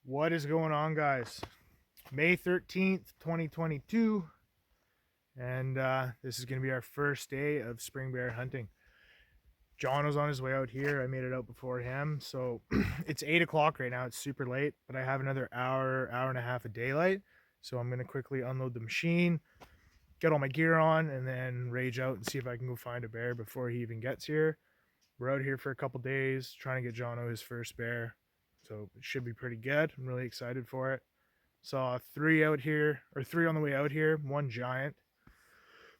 What is going on, guys? May 13th, 2022, and this is going to be our first day of spring bear hunting. John was on his way out here. I made it out before him, so it's 8 o'clock right now. It's super late, but I have another hour and a half of daylight, so I'm going to quickly unload the machine, get all my gear on, and then rage out and see if I can go find a bear before he even gets here. We're out here for a couple days trying to get Jono his first bear, so it should be pretty good. I'm really excited for it. Saw three out here, or three on the way out here, one giant,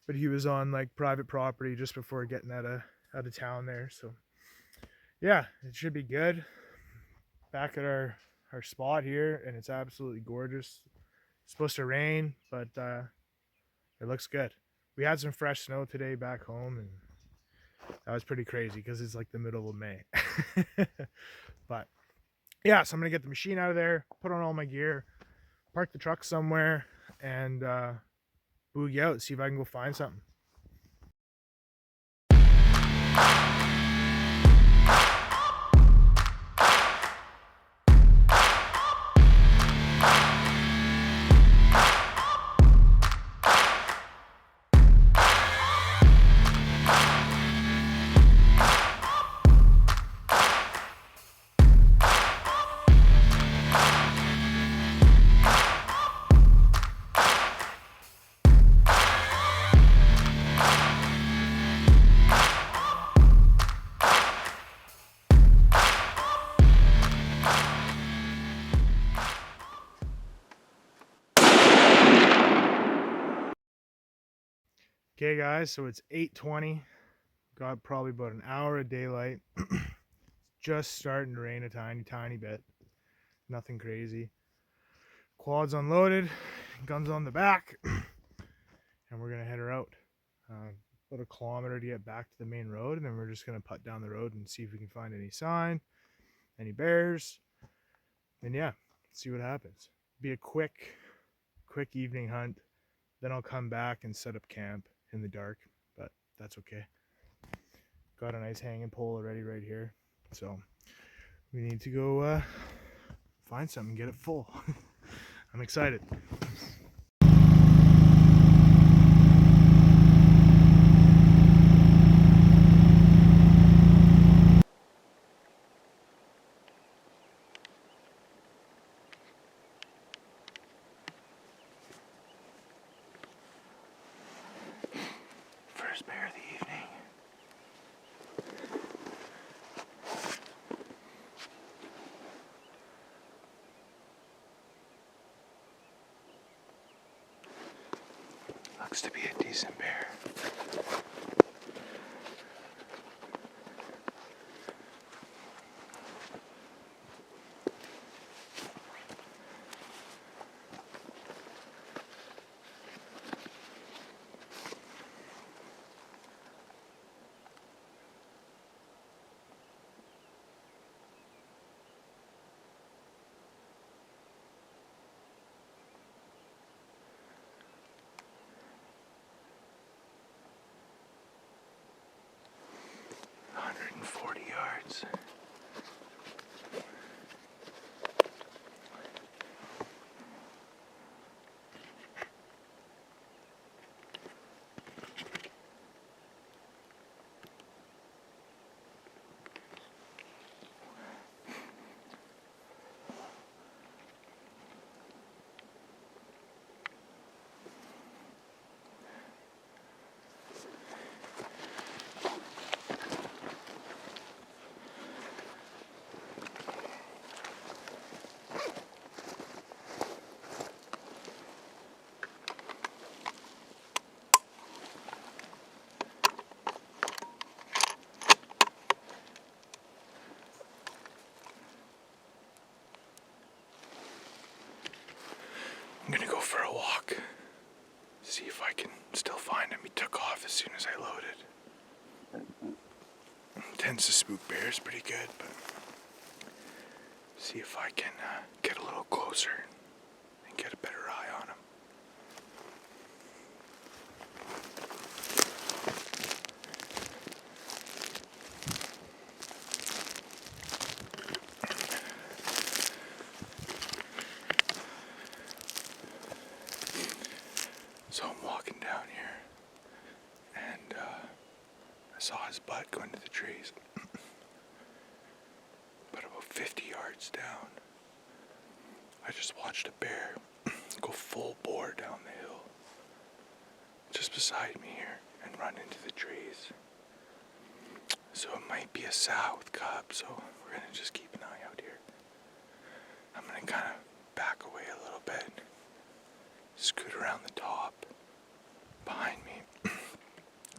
but he was on like private property just before getting out of town there. So yeah, it should be good. Back at our spot here, and it's absolutely gorgeous. It's supposed to rain, but it looks good. We had some fresh snow today back home, and that was pretty crazy because it's like the middle of May. But yeah, so I'm gonna get the machine out of there, put on all my gear, park the truck somewhere, and boogie out, see if I can go find something. Okay guys, so it's 8:20. Got probably about an hour of daylight. Just starting to rain a tiny bit. Nothing crazy. Quad's unloaded, guns on the back, and we're gonna head her out. About a kilometer to get back to the main road, and then we're just gonna putt down the road and see if we can find any sign, any bears, and yeah, see what happens. Be a quick evening hunt. Then I'll come back and set up camp in the dark, but that's okay. Got a nice hanging pole already right here, so we need to go find something, get it full. I'm excited. First bear of the evening. Looks to be a decent bear. Yards. I'm gonna go for a walk, see if I can still find him. He took off as soon as I loaded. Tends to spook bears pretty good, but see if I can get a little closer and get a better eye on him. walking down here, and I saw his butt go into the trees. But about 50 yards down, I just watched a bear go full bore down the hill, just beside me here, and run into the trees. So it might be a sow with cubs, so we're gonna just keep an eye out here. I'm gonna kind of back away a little bit, scoot around the top behind me,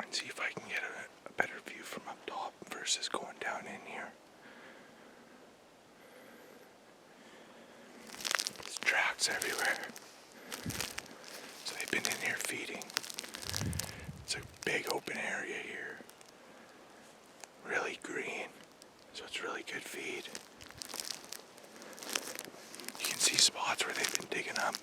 and see if I can get a better view from up top versus going down in here. There's tracks everywhere. So they've been in here feeding. It's a big open area here. Really green, so it's really good feed. You can see spots where they've been digging up.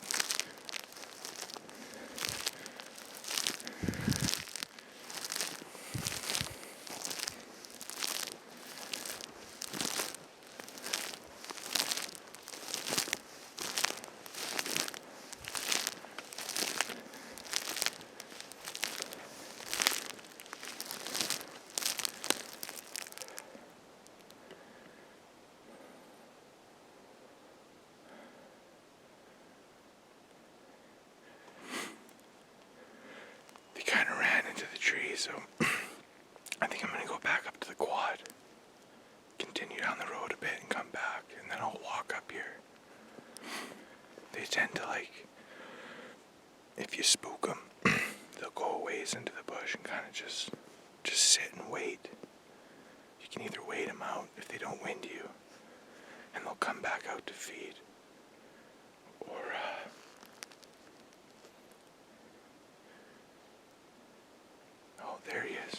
Kind of ran into the tree, so I think I'm going to go back up to the quad, continue down the road a bit and come back, and then I'll walk up here. They tend to if you spook them, they'll go a ways into the bush and kind of just sit and wait. You can either wait them out if they don't wind you, and they'll come back out to feed, or there he is.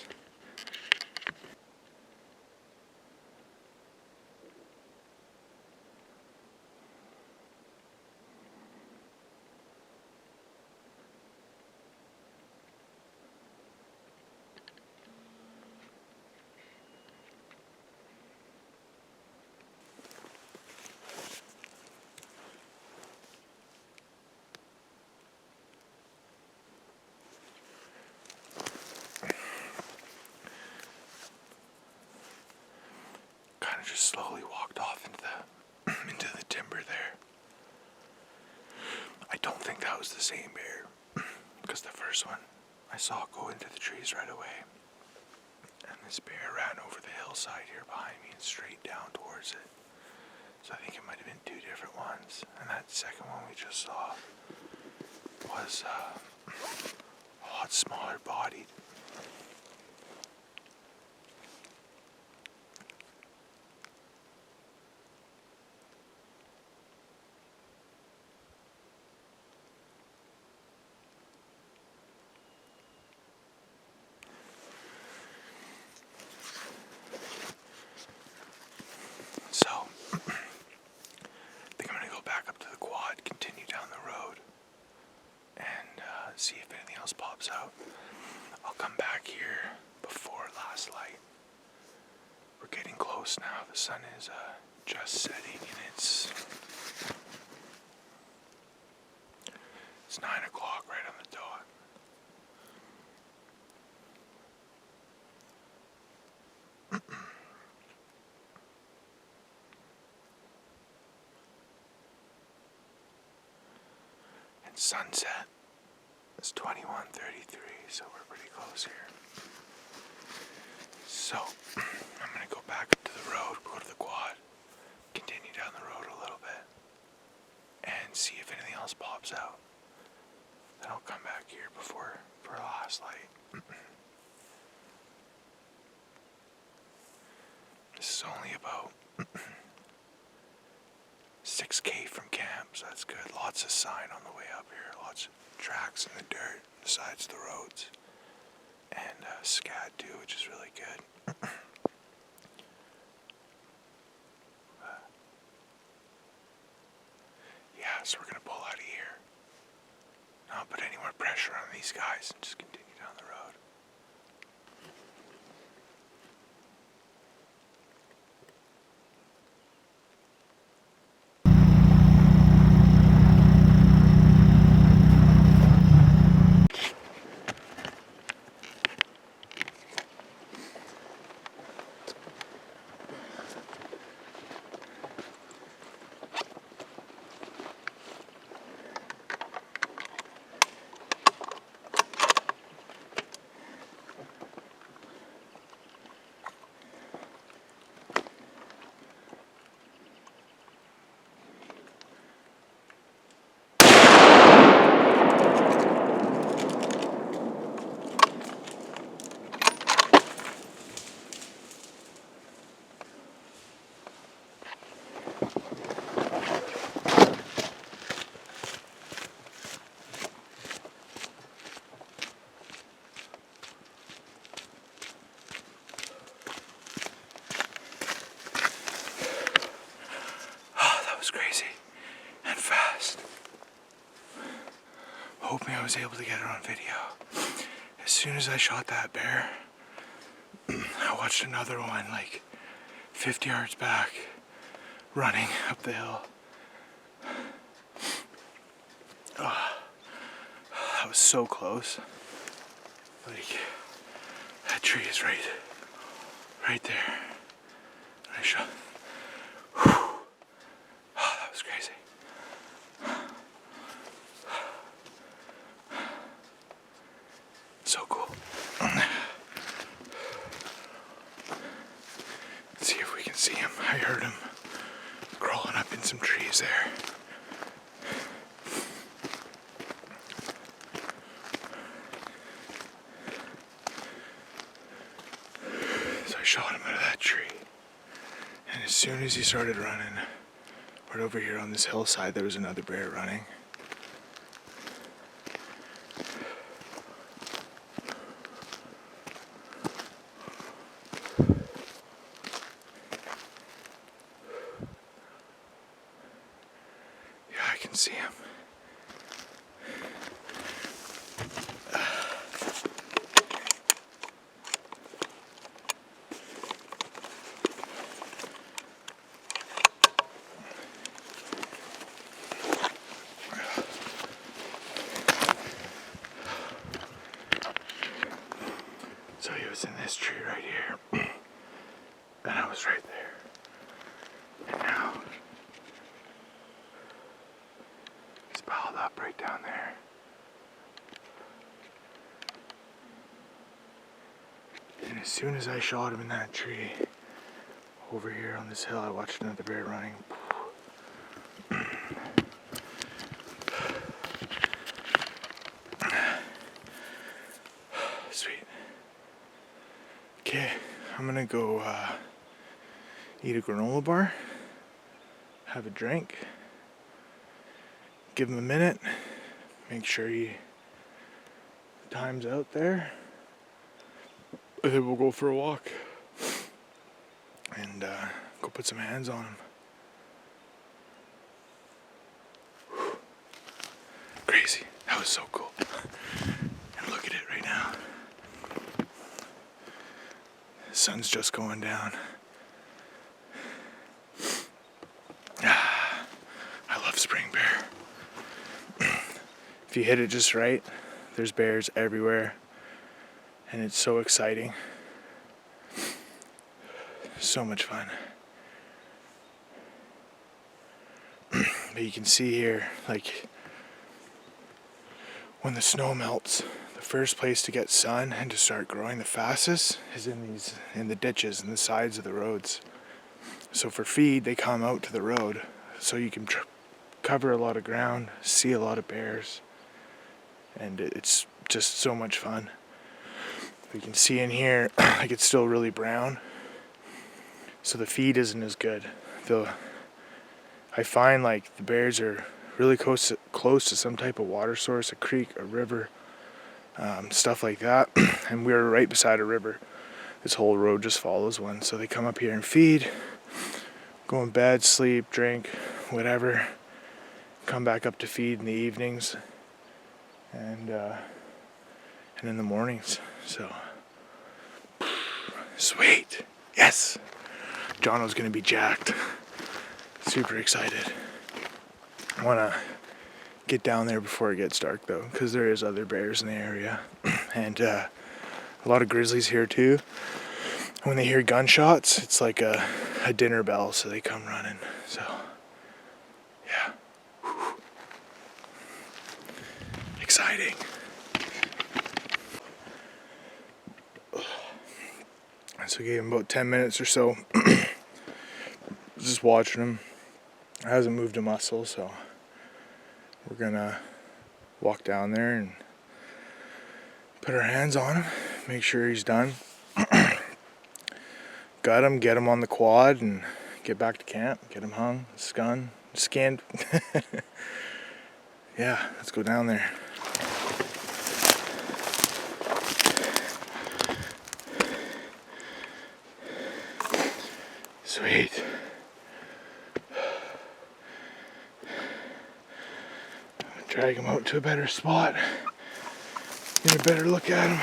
Just slowly walked off into the timber there. I don't think that was the same bear, because the first one I saw go into the trees right away, and this bear ran over the hillside here behind me and straight down towards it. So I think it might have been two different ones, and that second one we just saw was a lot smaller bodied. So, I think I'm going to go back up to the quad, continue down the road, and see if anything else pops out. I'll come back here before last light. We're getting close now. The sun is just setting, and it's 9 o'clock right on the dot. And sunset is 21:33, so we're pretty close here. So, I'm going to go back up to the road, go to the quad, continue down the road a little bit, and see if anything else pops out. Then I'll come back here for last light. This is only about 6K from camp, so that's good. Lots of sign on the way up here, lots of tracks in the dirt besides the roads, and SKRE too, which is really good. Yeah, so we're gonna pull out of here. Not put any more pressure on these guys and just continue down the road. and fast. Hoping I was able to get it on video. As soon as I shot that bear, I watched another one like 50 yards back, running up the hill. Oh, that was so close. Like, that tree is right there. I shot. Whew. Oh, that was crazy. So cool. Let's see if we can see him. I heard him crawling up in some trees there. So I shot him out of that tree. And as soon as he started running, right over here on this hillside, there was another bear running. Yeah, I can see him. So he was in this tree right here, and I was right there. And now he's piled up right down there. And as soon as I shot him in that tree, over here on this hill, I watched another bear running. Sweet. Okay, I'm gonna go eat a granola bar, have a drink, give him a minute, make sure time's out there, and then we'll go for a walk and go put some hands on him. Whew. Crazy. That was so cool. And look at it right now. The sun's just going down. I love spring bear. If you hit it just right, there's bears everywhere. And it's so exciting. So much fun. But you can see here, like, when the snow melts, the first place to get sun and to start growing the fastest is in the ditches and the sides of the roads. So for feed, they come out to the road, so you can cover a lot of ground, see a lot of bears, and it's just so much fun. You can see in here, like, it's still really brown, so the feed isn't as good. I find like the bears are really close to some type of water source, a creek, a river, stuff like that. And we're right beside a river. This whole road just follows one, so they come up here and feed, go in bed, sleep, drink, whatever, come back up to feed in the evenings and in the mornings. So sweet. Yes, Jono's gonna be jacked. Super excited. I want to get down there before it gets dark though, because there is other bears in the area and a lot of grizzlies here too. When they hear gunshots, it's like a dinner bell, so they come running. So yeah. Whew. Exciting. So I gave him about 10 minutes or so. Just watching him. Hasn't moved a muscle, so we're gonna walk down there and put our hands on him, make sure he's done. Gut him, get him on the quad, and get back to camp. Get him hung, skinned. Yeah, let's go down there. Sweet. Drag him out to a better spot. Get a better look at him.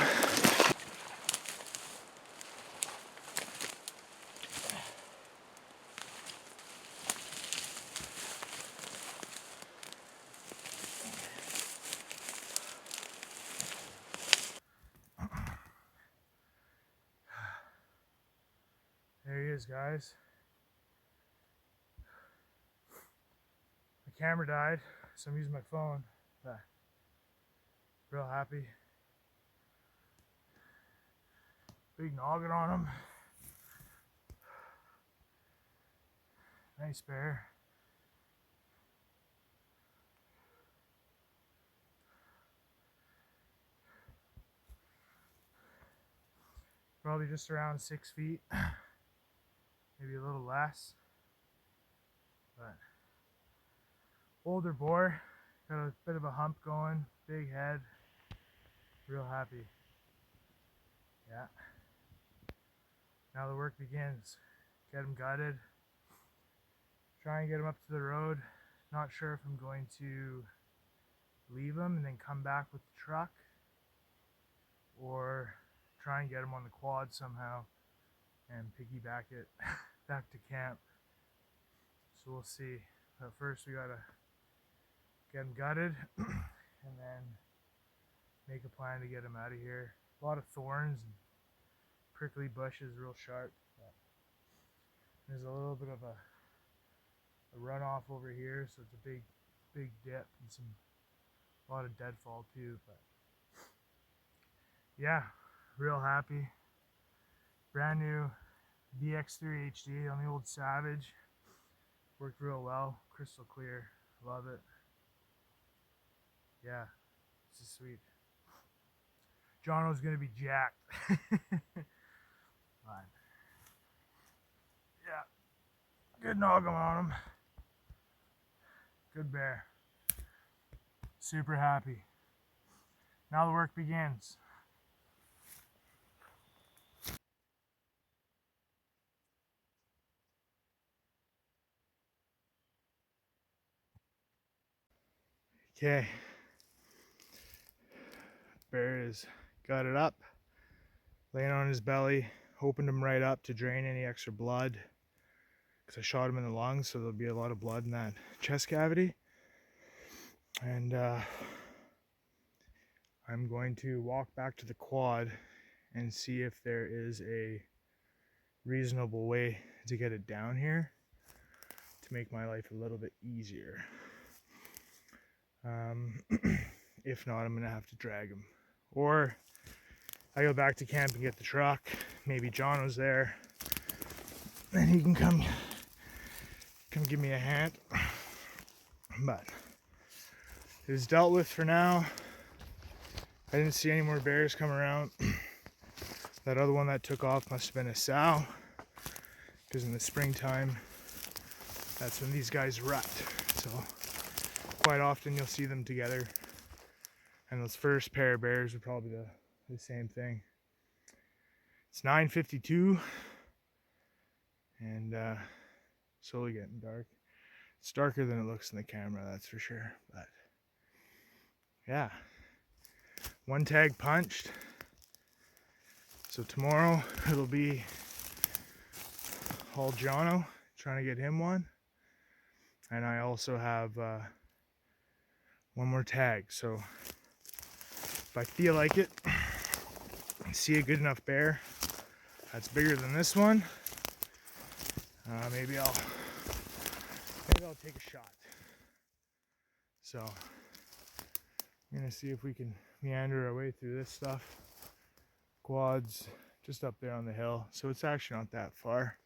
There he is, guys. My camera died, so I'm using my phone. But real happy. Big noggin on him. Nice bear. Probably just around 6 feet, maybe a little less. But older boar, got a bit of a hump going, big head, real happy. Yeah. Now the work begins. Get him gutted, try and get him up to the road. Not sure if I'm going to leave him and then come back with the truck, or try and get him on the quad somehow and piggyback it back to camp. So we'll see. But first we gotta get him gutted and then make a plan to get him out of here. A lot of thorns and prickly bushes, real sharp. But there's a little bit of a runoff over here, so it's a big dip and a lot of deadfall too. But yeah, real happy. Brand new BX3 HD on the old Savage. Worked real well, crystal clear, love it. Yeah, this is sweet. Jono's gonna be jacked. But yeah, good noggin on him. Good bear. Super happy. Now the work begins. Okay, bear is gutted up, laying on his belly, opened him right up to drain any extra blood, because I shot him in the lungs, so there'll be a lot of blood in that chest cavity. And I'm going to walk back to the quad and see if there is a reasonable way to get it down here to make my life a little bit easier. If not, I'm gonna have to drag him, or I go back to camp and get the truck. Maybe Jono's there and he can come give me a hand. But it is dealt with for now. I didn't see any more bears come around. That other one that took off must have been a sow, because in the springtime that's when these guys rut, so quite often you'll see them together. And those first pair of bears are probably the same thing. It's 9:52 and slowly getting dark. It's darker than it looks in the camera, that's for sure. But yeah, one tag punched. So tomorrow it'll be all Jono, trying to get him one. And I also have one more tag. So if I feel like it, and see a good enough bear that's bigger than this one, maybe I'll take a shot. So I'm gonna see if we can meander our way through this stuff. Quads just up there on the hill, so it's actually not that far.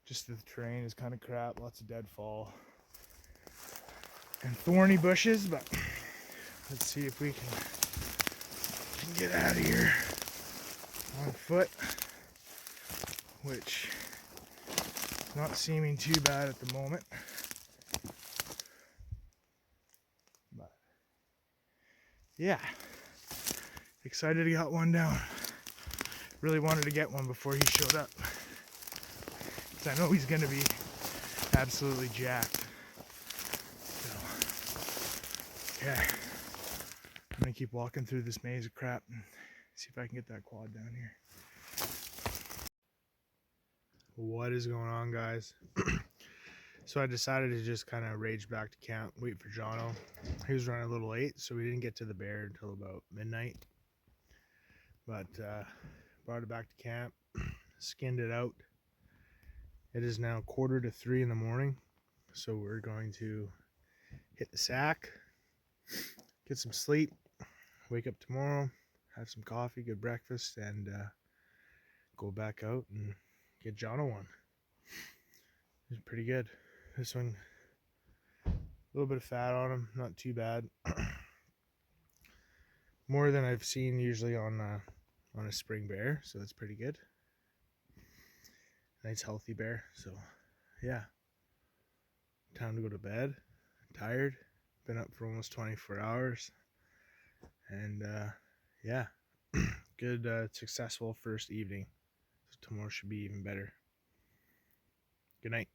Just the terrain is kind of crap, lots of deadfall and thorny bushes, but let's see if we can get out of here on foot, which is not seeming too bad at the moment. But yeah, excited to get one down. Really wanted to get one before he showed up, because I know he's gonna be absolutely jacked. So, Yeah, I'm gonna keep walking through this maze of crap and see if I can get that quad down here. What is going on, guys? So I decided to just kind of rage back to camp, wait for Jono. He was running a little late, so we didn't get to the bear until about midnight. But brought it back to camp, skinned it out. It is now 2:45 in the morning, so we're going to hit the sack, get some sleep, wake up tomorrow, have some coffee, good breakfast, and go back out and get Jono one. It's pretty good. This one, a little bit of fat on him, not too bad. More than I've seen usually on a spring bear, so that's pretty good. Nice healthy bear. So yeah, time to go to bed. I'm tired. Been up for almost 24 hours, and yeah, good successful first evening. So tomorrow should be even better. Good night.